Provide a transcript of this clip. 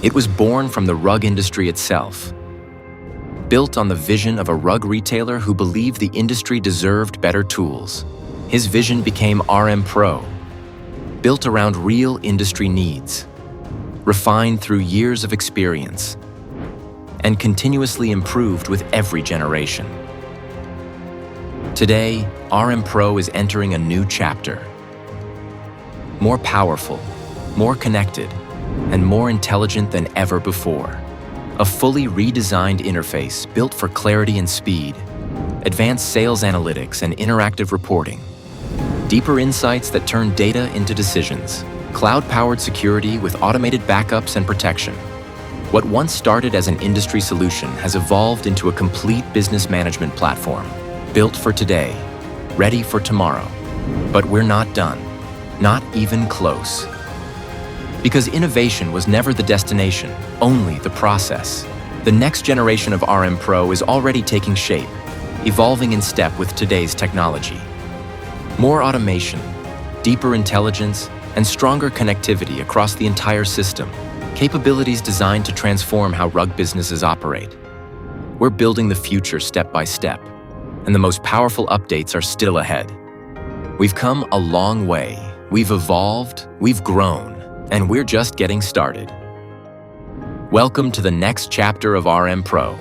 It was born from the rug industry itself, built on the vision of a rug retailer who believed the industry deserved better tools. His vision became RMPro, built around real industry needs, refined through years of experience, and continuously improved with every generation. Today, RMPro is entering a new chapter. More powerful, more connected, and more intelligent than ever before. A fully redesigned interface built for clarity and speed, advanced sales analytics and interactive reporting, deeper insights that turn data into decisions, cloud-powered security with automated backups and protection. What once started as an industry solution has evolved into a complete business management platform, built for today, ready for tomorrow. But we're not done, not even close. Because innovation was never the destination, only the process. The next generation of RMPro is already taking shape, evolving in step with today's technology. More automation, deeper intelligence, and stronger connectivity across the entire system. Capabilities designed to transform how rug businesses operate. We're building the future step by step, and the most powerful updates are still ahead. We've come a long way. We've evolved, we've grown, and we're just getting started. Welcome to the next chapter of RMPro.